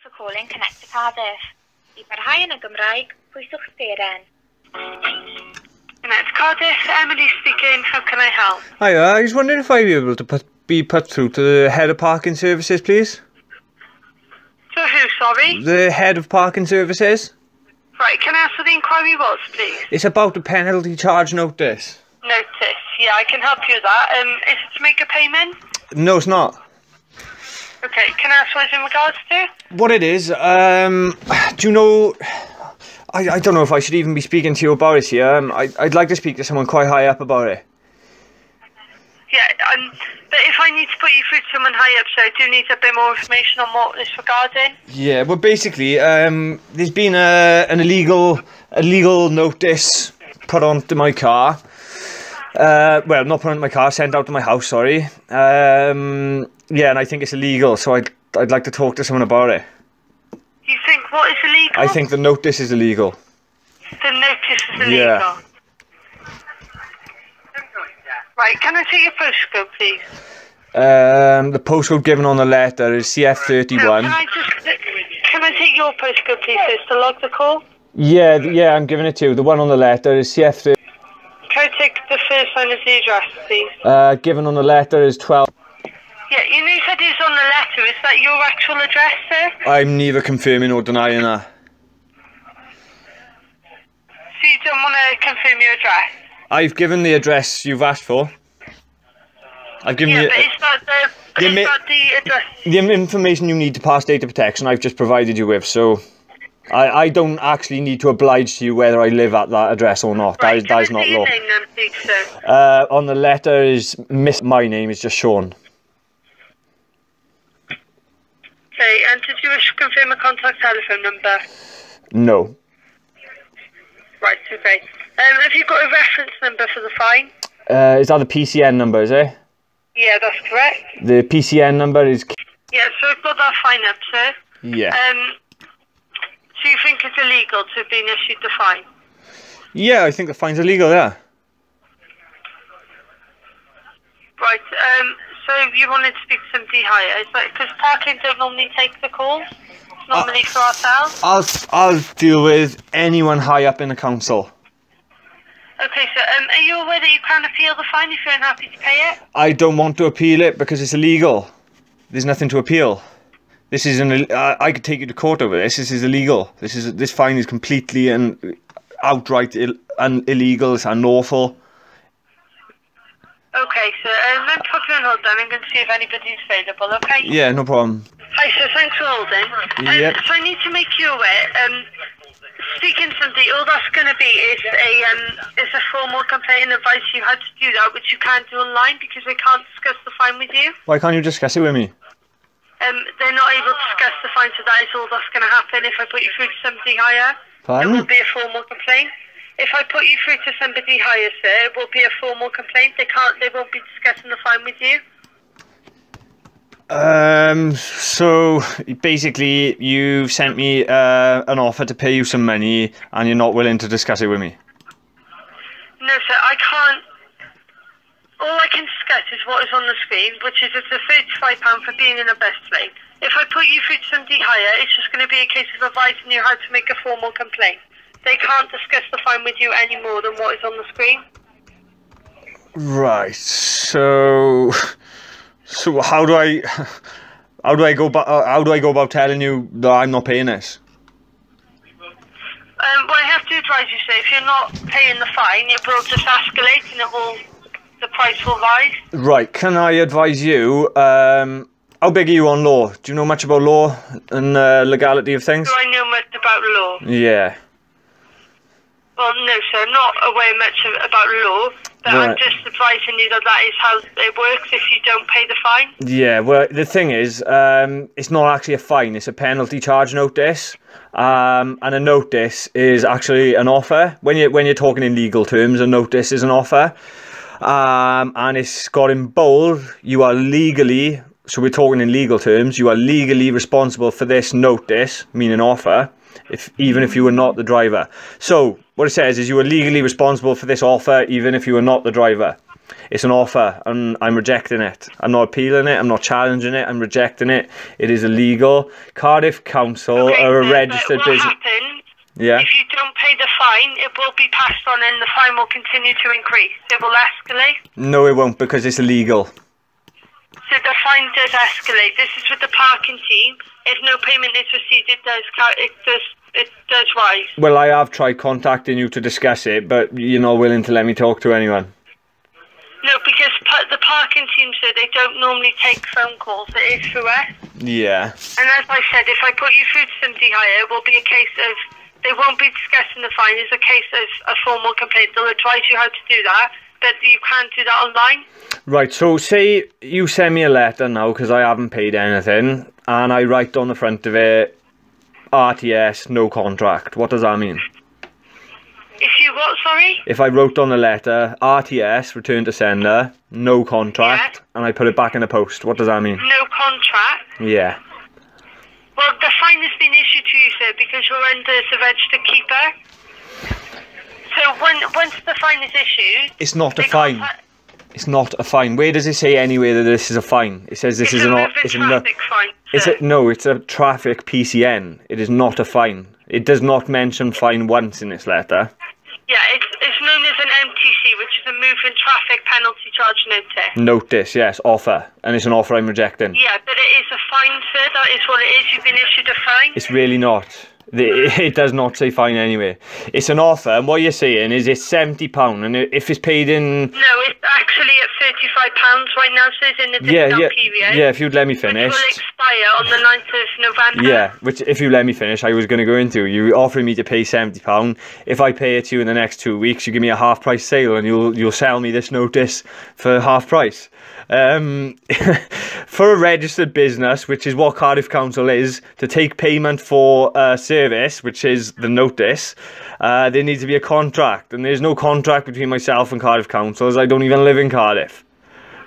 For calling Connect to Cardiff. I barhau yn y Gymraeg, pwyswch sberen. Connect to Cardiff, Emily speaking, how can I help? Hi, I was wondering if I'd be able to be put through to the head of parking services, please? To who, sorry? The head of parking services? Right, can I ask what the inquiry was, please? It's about the penalty charge notice. Notice, yeah, I can help you with that. Is it to make a payment? No, it's not. Okay, can I ask what it's in regards to? What it is, do you know... I don't know if I should even be speaking to you about it here. I'd like to speak to someone quite high up about it. Yeah, but if I need to put you through to someone high up, so I do need a bit more information on what it's regarding. Yeah, well, basically, there's been an illegal notice put onto my car. Well, not put onto my car, sent out to my house, sorry. Yeah, and I think it's illegal, so I'd like to talk to someone about it. You think what is illegal? I think the notice is illegal. The notice is illegal? Yeah. Right, can I take your postcode, please? The postcode given on the letter is CF31. No, can I take your postcode, please, first to log the call? Yeah, I'm giving it to you. The one on the letter is CF30. Can I take the first line of the address, please? Given on the letter is 12. Yeah, you know you said it was on the letter. Is that your actual address, sir? I'm neither confirming or denying that. So you don't want to confirm your address? I've given the address you've asked for. I've given you... but is that the address? The information you need to pass data protection I've just provided you with, so... I don't actually need to oblige to you whether I live at that address or not. Right, that is not law. Your name then, please, sir? On the letter is my name is just Sean. Okay, and did you wish to confirm a contact telephone number? No. Right, okay. Have you got a reference number for the fine? Is that the PCN number, is it? Yeah, that's correct. The PCN number is... Yeah, so I've got that fine up, sir. Yeah. So you think it's illegal to have been issued the fine? Yeah, I think the fine's illegal, yeah. Right, so you wanted to speak to somebody higher. Is that because parking don't normally take the calls? It's normally for ourselves? I'll deal with anyone high up in the council. Okay, so are you aware that you can appeal the fine if you're unhappy to pay it? I don't want to appeal it because it's illegal. There's nothing to appeal. This is I could take you to court over this. This is illegal. This fine is completely and outright illegal. It's unlawful. Okay, so let me put you on hold then. I'm going to see if anybody's available, okay? Yeah, no problem. Hi, sir. Thanks for holding. Yep. So I need to make you aware. Speaking to somebody, all that's going to be is a formal complaint and advice you had to do that, which you can't do online because they can't discuss the fine with you. Why can't you discuss it with me? They're not able to discuss the fine, so that is all that's going to happen if I put you through to somebody higher. Pardon? It will be a formal complaint. If I put you through to somebody higher, sir, it will be a formal complaint. They won't be discussing the fine with you. So basically you've sent me an offer to pay you some money and you're not willing to discuss it with me? No, sir, I can't. All I can discuss is what is on the screen, which is it's a £35 for being in a bus lane. If I put you through to somebody higher, it's just going to be a case of advising you how to make a formal complaint. They can't discuss the fine with you any more than what is on the screen. Right. So how do I go about telling you that I'm not paying this? Well, I have to advise you, sir, if you're not paying the fine, it will just escalate and the price will rise. Right. Can I advise you? How big are you on law? Do you know much about law and legality of things? Do I know much about law? Yeah. Well, no, sir, I'm not aware much about law, but right. I'm just advising you that is how it works if you don't pay the fine. Yeah, well, the thing is, it's not actually a fine, it's a penalty charge notice. And a notice is actually an offer. When you're talking in legal terms, a notice is an offer. And it's got in bold, you are legally, so we're talking in legal terms, you are legally responsible for this notice, meaning offer, even if you were not the driver. So what it says is you are legally responsible for this offer even if you were not the driver. It's an offer, and I'm rejecting it. I'm not appealing it. I'm not challenging it. I'm rejecting it. It is illegal. Cardiff Council are a registered business. Happens, yeah. if you don't pay the fine, it will be passed on, and the fine will continue to increase. It will escalate. No, it won't, because it's illegal. So the fine does escalate. This is with the parking team. If no payment is received, it does rise. Well, I have tried contacting you to discuss it, but you're not willing to let me talk to anyone. No, because the parking team said they don't normally take phone calls. It is through us. Yeah. And as I said, if I put you through to somebody higher, it will be a case of, they won't be discussing the fine. It's a case of a formal complaint. They'll advise you how to do that, but you can't do that online. Right, so say you send me a letter now, because I haven't paid anything, and I write on the front of it, RTS, no contract. What does that mean? If you what, sorry? If I wrote on the letter, RTS, return to sender, no contract, and I put it back in the post, what does that mean? No contract? Yeah. Well, the fine has been issued to you, sir, because you're under the registered keeper. So once the fine is issued... It's not a fine. It's not a fine. Where does it say anywhere that this is a fine? It says this is an... It's a traffic fine, sir. No, it's a traffic PCN. It is not a fine. It does not mention fine once in this letter. Yeah, it's known as an MTC, which is a moving traffic penalty charge notice. Notice, yes, offer. And it's an offer I'm rejecting. Yeah, but it is a fine, sir. That is what it is. You've been issued a fine. It's really not. It does not say fine anyway. It's an offer, and what you're saying is it's £70, and if it's paid in... No, it's actually at £35 right now, so it's in the discount period. Yeah, if you'd let me finish. Which will expire on the 9th of November. Yeah, which if you let me finish, I was going to go into. You offering me to pay £70. If I pay it to you in the next 2 weeks, you give me a half price sale, and you'll sell me this notice for half price. For a registered business, which is what Cardiff Council is, to take payment for a service, which is the notice, there needs to be a contract, and there's no contract between myself and Cardiff Council, as I don't even live in Cardiff.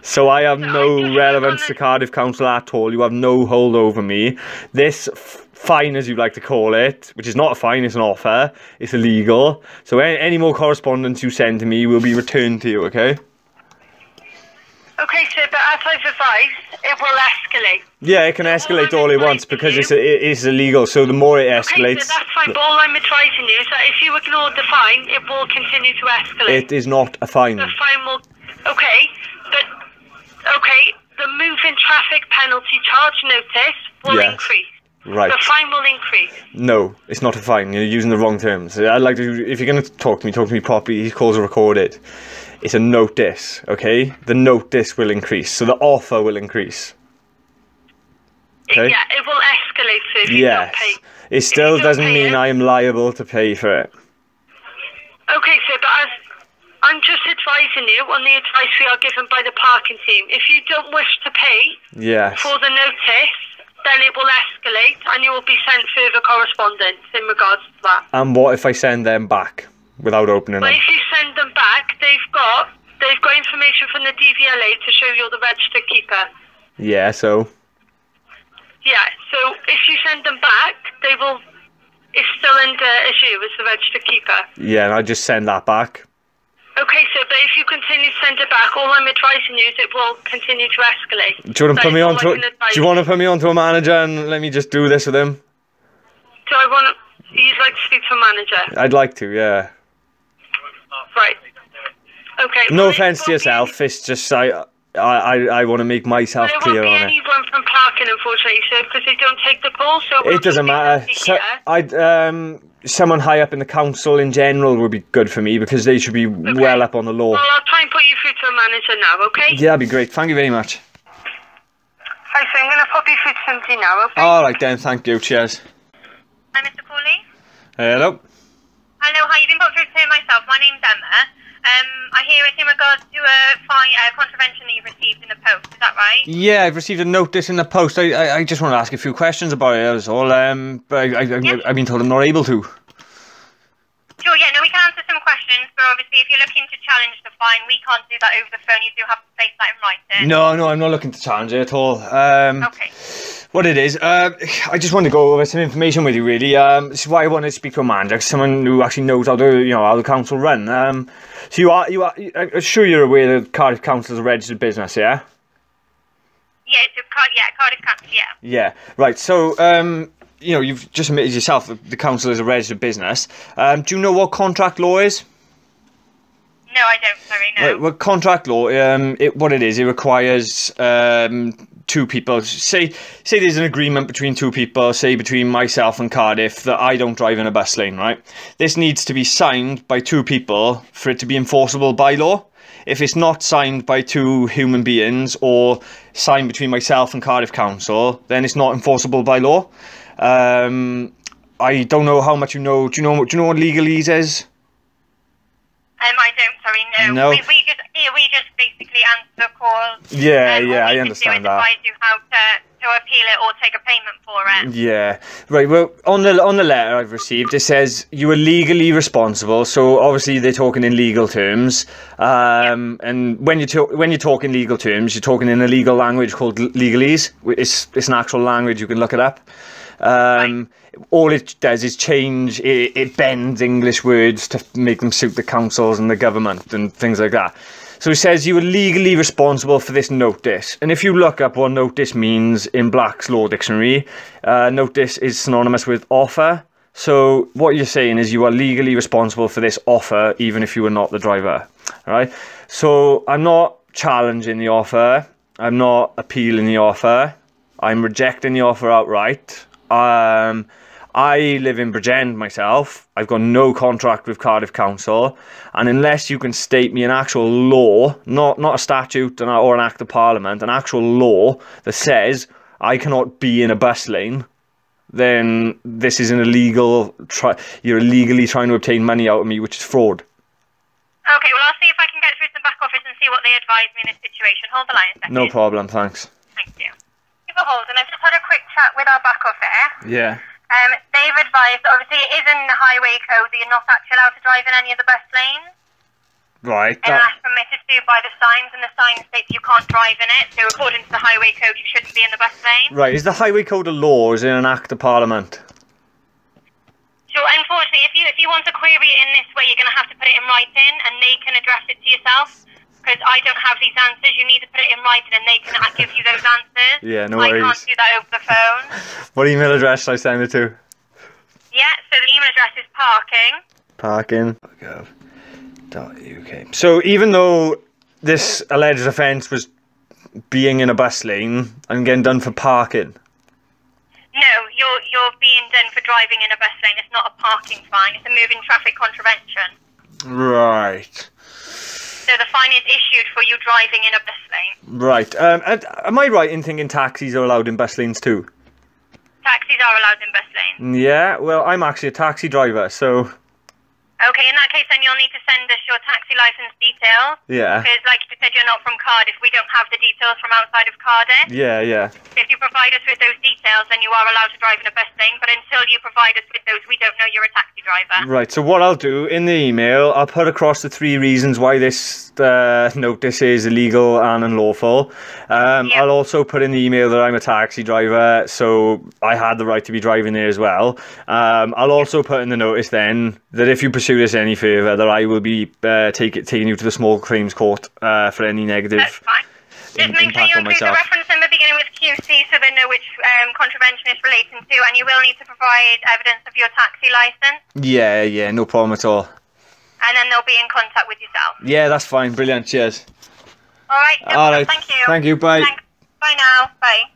So I have no relevance to Cardiff Council at all. You have no hold over me. This fine, as you like to call it, which is not a fine, it's an offer, it's illegal. So any more correspondence you send to me will be returned to you, okay? Okay, sir, but as I've advised, it will escalate. Yeah, it can escalate all it wants because it is illegal. So the more it escalates... Okay, so that's fine, but all I'm advising you is that if you ignore the fine, it will continue to escalate. It is not a fine. The fine will... Okay, but... Okay, the moving traffic penalty charge notice will increase. Right. The fine will increase. No, it's not a fine. You're using the wrong terms. I'd like to... If you're going to talk to me properly. These calls are recorded. It's a notice, okay? The notice will increase, so the offer will increase. Okay? Yeah, it will escalate so if you don't pay. It still doesn't mean I am liable to pay for it. Okay, so but I'm just advising you on the advice we are given by the parking team. If you don't wish to pay for the notice, then it will escalate and you will be sent further correspondence in regards to that. And what if I send them back without opening them? If you send them back, they've got information from the DVLA to show you're the registered keeper. Yeah, so? Yeah, so if you send them back, it's still under as you as the registered keeper. Yeah, and I just send that back. Okay, so but if you continue to send it back, all I'm advising you is it will continue to escalate. Do you want to put me on do you want to put me onto a manager and let me just do this with him? You'd like to speak to a manager? I'd like to, yeah. Right. Okay. No offence to yourself, it's just I want to make myself clear on it. There won't be anyone from parking, unfortunately, sir, because they don't take the call, so... It doesn't matter. Someone high up in the council in general would be good for me, because they should be well up on the law. Well, I'll try and put you through to a manager now, okay? Yeah, that'd be great. Thank you very much. Hi, so I'm going to pop you through to somebody now, okay? Alright then, thank you. Cheers. Hi, Mr. Cooley. Hello. Hello, hi, you've been put through to myself. My name's Emma. I hear it's in regards to a contravention that you've received in the post, is that right? Yeah, I've received a notice in the post. I just want to ask a few questions about it, that's all. But I've been told I'm not able to. Sure, yeah, no, we can answer some questions, but obviously if you're looking to challenge the fine, we can't do that over the phone. You do have to place that in writing. No, I'm not looking to challenge it at all. Okay. What it is, I just want to go over some information with you, really. This is why I wanted to speak to a manager, someone who actually knows how to, how the council run. So I'm sure you're aware that Cardiff Council is a registered business, yeah? Yeah, Cardiff Council, yeah. Yeah, right. So, you've just admitted yourself that the council is a registered business. Do you know what contract law is? No, I don't. Sorry, no. Right, well, contract law, what it is, it requires two people. Say there's an agreement between two people, say between myself and Cardiff, that I don't drive in a bus lane, right? This needs to be signed by two people for it to be enforceable by law. If it's not signed by two human beings or signed between myself and Cardiff Council, then it's not enforceable by law. I don't know how much you know. Do you know what legalese is? I don't. Sorry, no. No. We just basically answer calls. Yeah, I understand that. Advise you how to appeal it or take a payment for it. Yeah, right. Well, on the letter I've received, it says you are legally responsible. So obviously they're talking in legal terms. And when you talk in legal terms, you're talking in a legal language called legalese. It's an actual language. You can look it up. Right. All it does is change, it bends English words to make them suit the councils and the government and things like that. So it says you are legally responsible for this notice. And if you look up what notice means in Black's Law Dictionary, notice is synonymous with offer. So what you're saying is you are legally responsible for this offer, even if you are not the driver. All right? So I'm not challenging the offer. I'm not appealing the offer. I'm rejecting the offer outright. I live in Bridgend myself. I've got no contract with Cardiff Council, and unless you can state me an actual law, not a statute or an act of parliament, an actual law that says I cannot be in a bus lane, then this is an illegal. You're illegally trying to obtain money out of me, which is fraud. Okay, well I'll see if I can get through to the back office and see what they advise me in this situation. Hold the line a second. No problem, thanks. Thank you. Thank you for holding. I've just had a quick chat with our back office. Yeah. They've advised, obviously it is in the highway code that you're not actually allowed to drive in any of the bus lanes. Right. Unless permitted to by the signs, and the sign states you can't drive in it, so according to the highway code you shouldn't be in the bus lane. Right, is the highway code a law or is it an act of parliament? So unfortunately, if you want to query it in this way, you're going to have to put it in writing, and they can address it to yourself. Because I don't have these answers, you need to put it in writing and they can give you those answers. Yeah, no worries. I can't do that over the phone. What email address should I send it to? Yeah, so the email address is parking.gov.uk. So even though this alleged offence was being in a bus lane, I'm getting done for parking? No, you're being done for driving in a bus lane. It's not a parking fine, it's a moving traffic contravention. Right. So the fine is issued for you driving in a bus lane. Right. Am I right in thinking taxis are allowed in bus lanes too? Taxis are allowed in bus lanes. Yeah, well, I'm actually a taxi driver, so... Okay, in that case, then you'll need to send us your taxi licence details. Yeah. Because, like you said, you're not from Cardiff. We don't have the details from outside of Cardiff. Yeah. If you provide us with those details, then you are allowed to drive in a bus lane. But until you provide us with those, we don't know you're a taxi driver. Right, so what I'll do, in the email, I'll put across the 3 reasons why this notice is illegal and unlawful. I'll also put in the email that I'm a taxi driver, so I had the right to be driving there as well. I'll also put in the notice then that if you pursue this any further, that I will be taking you to the small claims court for any negative That's fine. Just make sure you include the reference number beginning with QC so they know which contravention it's relating to, and you will need to provide evidence of your taxi licence. Yeah, no problem at all. And then they'll be in contact with yourself. Yeah, that's fine. Brilliant. Cheers. All right. All right. Thank you. Thank you. Bye. Thanks. Bye now. Bye.